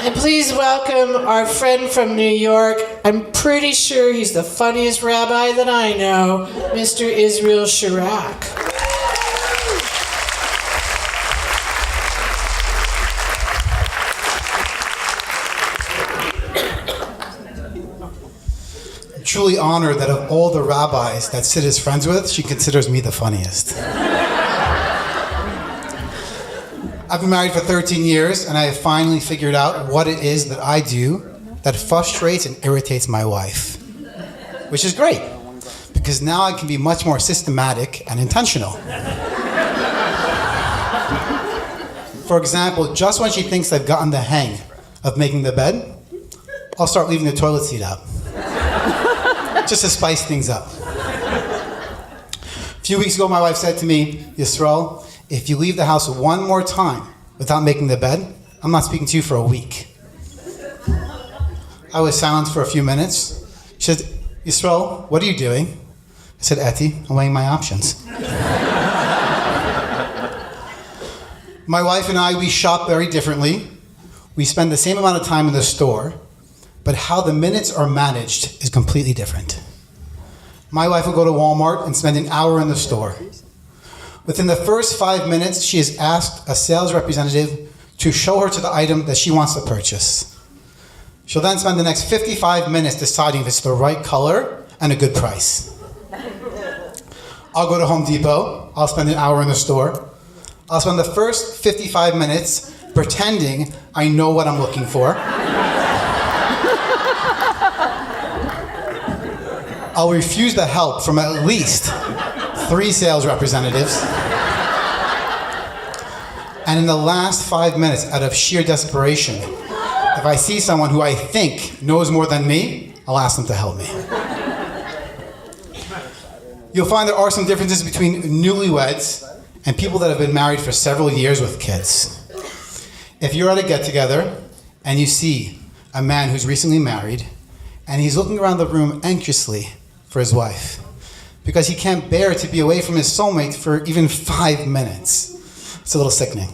And please welcome our friend from New York. I'm pretty sure he's the funniest rabbi that I know, Mr. Yisrael Shurack. I'm truly honored that of all the rabbis that Sid is friends with, she considers me the funniest. I've been married for 13 years, and I have finally figured out what it is that I do that frustrates and irritates my wife. Which is great, because now I can be much more systematic and intentional. For example, just when she thinks I've gotten the hang of making the bed, I'll start leaving the toilet seat up. Just to spice things up. A few weeks ago, my wife said to me, Yisrael, if you leave the house one more time without making the bed, I'm not speaking to you for a week. I was silent for a few minutes. She said, Yisrael, what are you doing? I said, Eti, I'm weighing my options. My wife and I, we shop very differently. We spend the same amount of time in the store, but how the minutes are managed is completely different. My wife will go to Walmart and spend an hour in the store. Within the first 5 minutes, she has asked a sales representative to show her to the item that she wants to purchase. She'll then spend the next 55 minutes deciding if it's the right color and a good price. I'll go to Home Depot. I'll spend an hour in the store. I'll spend the first 55 minutes pretending I know what I'm looking for. I'll refuse the help from at least 3 sales representatives. And in the last 5 minutes, out of sheer desperation, if I see someone who I think knows more than me, I'll ask them to help me. You'll find there are some differences between newlyweds and people that have been married for several years with kids. If you're at a get-together and you see a man who's recently married and he's looking around the room anxiously for his wife because he can't bear to be away from his soulmate for even 5 minutes, it's a little sickening.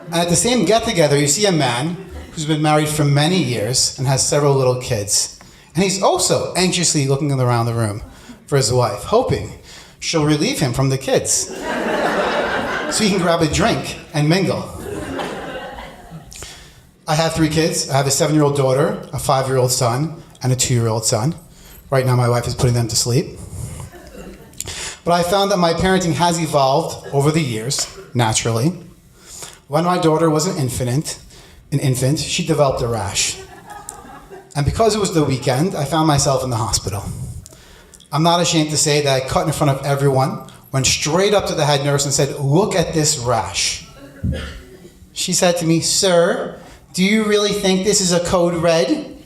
And at the same get-together, you see a man who's been married for many years and has several little kids. And he's also anxiously looking around the room for his wife, hoping she'll relieve him from the kids so he can grab a drink and mingle. I have 3 kids. I have a 7-year-old daughter, a 5-year-old son, and a 2-year-old son. Right now, my wife is putting them to sleep. But I found that my parenting has evolved over the years, naturally. When my daughter was an infant, she developed a rash. And because it was the weekend, I found myself in the hospital. I'm not ashamed to say that I cut in front of everyone, went straight up to the head nurse and said, "Look at this rash." She said to me, "Sir, do you really think this is a code red?"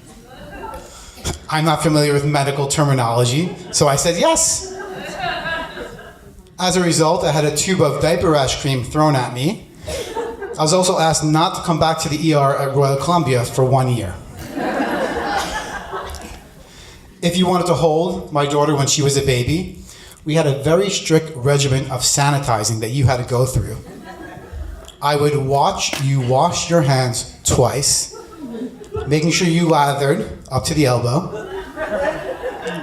I'm not familiar with medical terminology, so I said yes. As a result, I had a tube of diaper rash cream thrown at me. I was also asked not to come back to the ER at Royal Columbia for 1 year. If you wanted to hold my daughter when she was a baby, we had a very strict regimen of sanitizing that you had to go through. I would watch you wash your hands twice, making sure you lathered up to the elbow,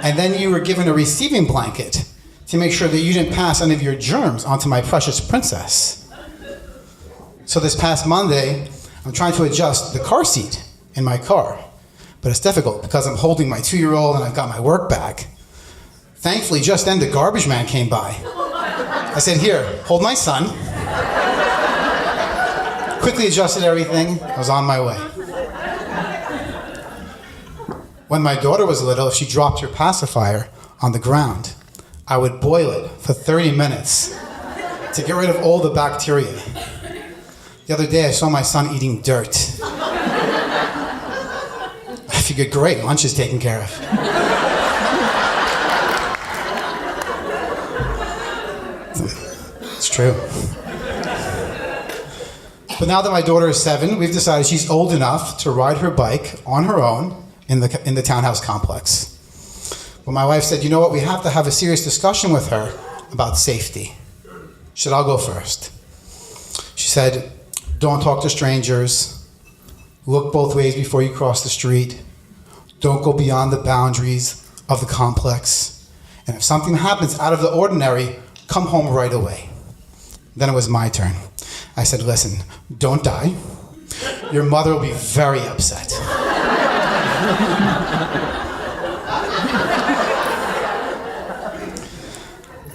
and then you were given a receiving blanket to make sure that you didn't pass any of your germs onto my precious princess. So this past Monday, I'm trying to adjust the car seat in my car, but it's difficult because I'm holding my 2-year-old and I've got my work bag. Thankfully, just then the garbage man came by. I said, "Here, hold my son." Quickly adjusted everything. I was on my way. When my daughter was little, if she dropped her pacifier on the ground, I would boil it for 30 minutes to get rid of all the bacteria. The other day, I saw my son eating dirt. I figured, great, lunch is taken care of. It's true. But now that my daughter is 7, we've decided she's old enough to ride her bike on her own in the townhouse complex. But my wife said, "You know what, we have to have a serious discussion with her about safety." She said, "I'll go first." She said, don't talk to strangers. Look both ways before you cross the street. Don't go beyond the boundaries of the complex. And if something happens out of the ordinary, come home right away. Then it was my turn. I said, listen, don't die. Your mother will be very upset.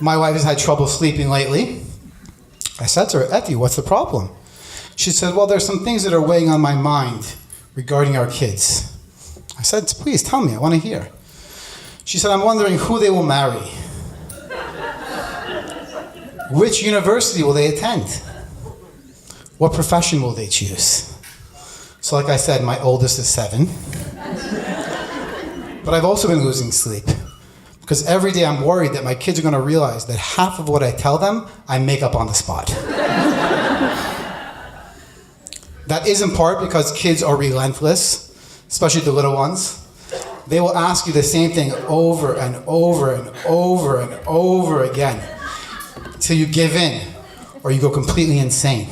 My wife has had trouble sleeping lately. I said to her, Effie, what's the problem? She said, well, there's some things that are weighing on my mind regarding our kids. I said, please tell me, I want to hear. She said, I'm wondering who they will marry. Which university will they attend? What profession will they choose? So like I said, my oldest is 7. But I've also been losing sleep. Because every day I'm worried that my kids are going to realize that half of what I tell them, I make up on the spot. That is in part because kids are relentless, especially the little ones. They will ask you the same thing over and over and over and over again until you give in or you go completely insane.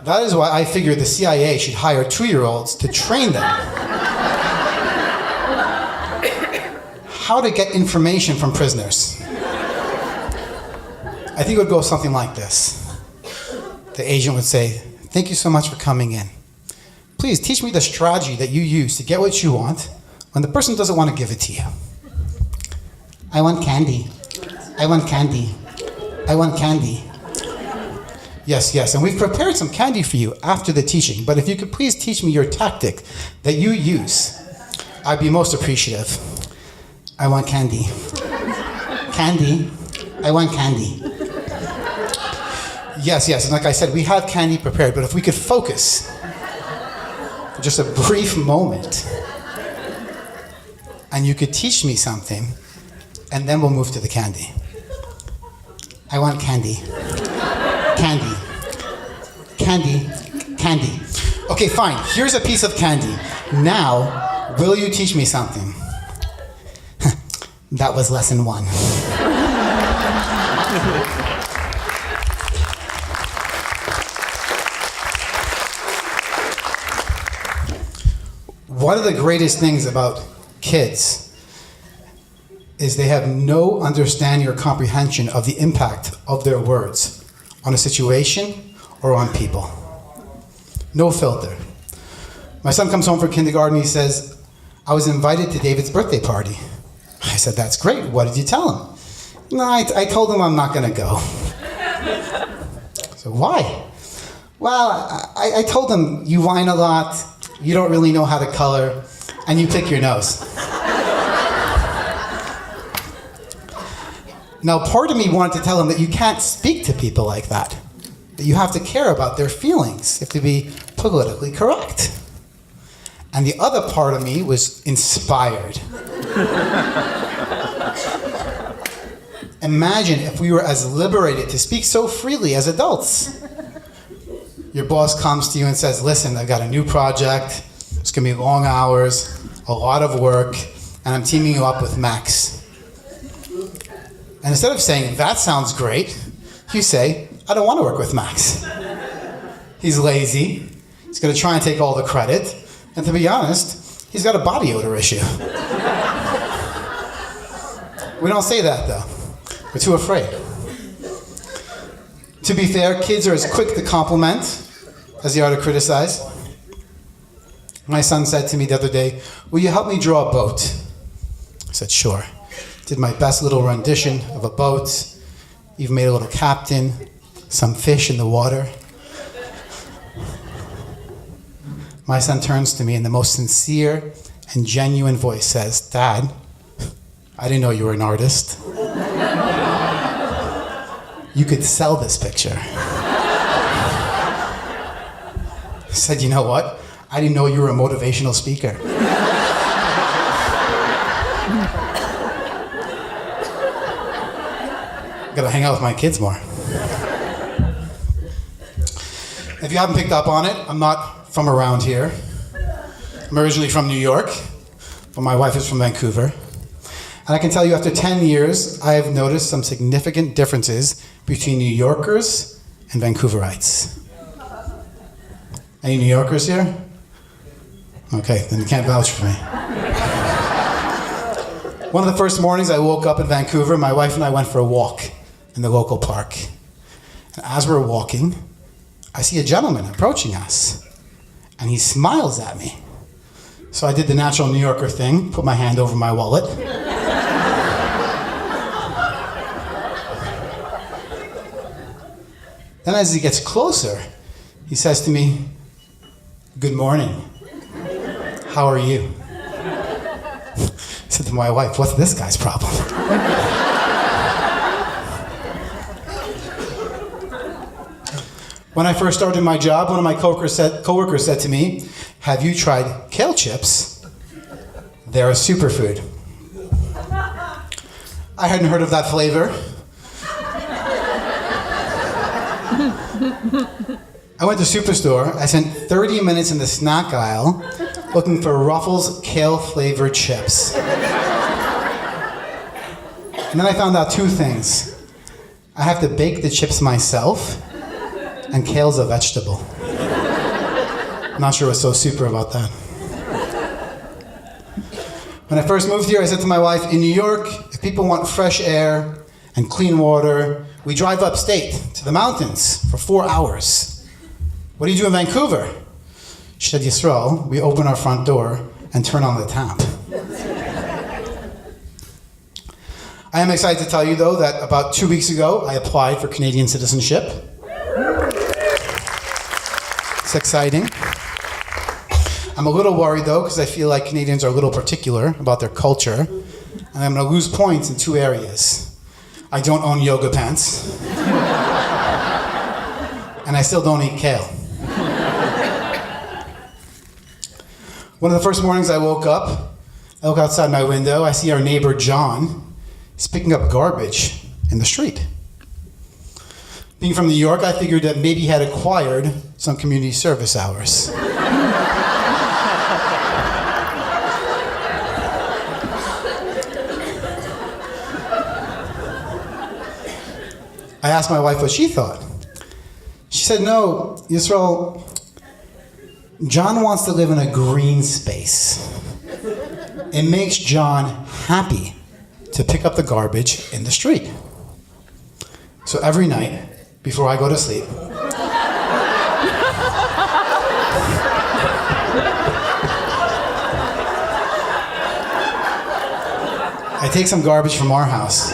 That is why I figured the CIA should hire 2-year-olds to train them how to get information from prisoners. I think it would go something like this. The agent would say, thank you so much for coming in. Please teach me the strategy that you use to get what you want when the person doesn't want to give it to you. I want candy. I want candy. I want candy. Yes, yes, and we've prepared some candy for you after the teaching, but if you could please teach me your tactic that you use, I'd be most appreciative. I want candy. Candy. I want candy. Yes, yes, and like I said, we have candy prepared, but if we could focus for just a brief moment, and you could teach me something, and then we'll move to the candy. I want candy. Candy. Candy. Candy. Okay, fine. Here's a piece of candy. Now, will you teach me something? That was lesson 1. One of the greatest things about kids is they have no understanding or comprehension of the impact of their words on a situation or on people. No filter. My son comes home from kindergarten, he says, I was invited to David's birthday party. I said, that's great. What did you tell him? No, I told him I'm not going to go. So why? Well, I told him you whine a lot, you don't really know how to color, and you pick your nose. Now, part of me wanted to tell him that you can't speak to people like that. That you have to care about their feelings. You have to be politically correct. And the other part of me was inspired. Imagine if we were as liberated to speak so freely as adults. Your boss comes to you and says, listen, I've got a new project. It's going to be long hours, a lot of work, and I'm teaming you up with Max. And instead of saying, that sounds great, you say, I don't want to work with Max. He's lazy. He's going to try and take all the credit. And to be honest, he's got a body odor issue. We don't say that, though. We're too afraid. To be fair, kids are as quick to compliment as they are to criticize. My son said to me the other day, will you help me draw a boat? I said, sure. Did my best little rendition of a boat, even made a little captain, some fish in the water. My son turns to me in the most sincere and genuine voice says, Dad, I didn't know you were an artist. You could sell this picture. I said, you know what? I didn't know you were a motivational speaker. Gotta hang out with my kids more. If you haven't picked up on it, I'm not from around here. I'm originally from New York, but my wife is from Vancouver. And I can tell you after 10 years, I have noticed some significant differences between New Yorkers and Vancouverites. Any New Yorkers here? Okay, then you can't vouch for me. One of the first mornings I woke up in Vancouver, my wife and I went for a walk in the local park. And as we're walking, I see a gentleman approaching us, and he smiles at me. So I did the natural New Yorker thing, put my hand over my wallet. Then as he gets closer, he says to me, "Good morning. How are you?" I said to my wife, "What's this guy's problem?" When I first started my job, one of my coworkers said to me, "Have you tried kale chips? They're a superfood." I hadn't heard of that flavor. I went to Superstore. I spent 30 minutes in the snack aisle looking for Ruffles kale-flavored chips. And then I found out two things. I have to bake the chips myself, and kale's a vegetable. I'm not sure what's so super about that. When I first moved here, I said to my wife, in New York, if people want fresh air and clean water, we drive upstate to the mountains for 4 hours. What do you do in Vancouver? She said, Yisrael, we open our front door and turn on the tap. I am excited to tell you, though, that about 2 weeks ago, I applied for Canadian citizenship. It's exciting. I'm a little worried, though, because I feel like Canadians are a little particular about their culture, and I'm going to lose points in 2 areas. I don't own yoga pants, and I still don't eat kale. One of the first mornings I woke up, I look outside my window, I see our neighbor John. He's picking up garbage in the street. Being from New York, I figured that maybe he had acquired some community service hours. I asked my wife what she thought. She said, no, Yisrael, John wants to live in a green space. It makes John happy to pick up the garbage in the street. So every night, before I go to sleep, I take some garbage from our house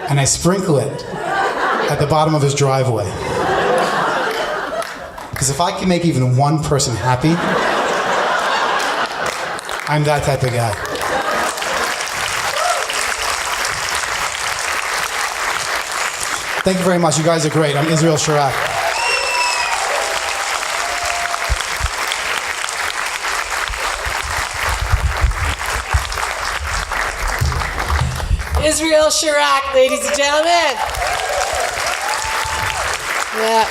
and I sprinkle it at the bottom of his driveway. Because if I can make even one person happy, I'm that type of guy. Thank you very much. You guys are great. I'm Yisrael Shurack. Yisrael Shurack, ladies and gentlemen. Yeah.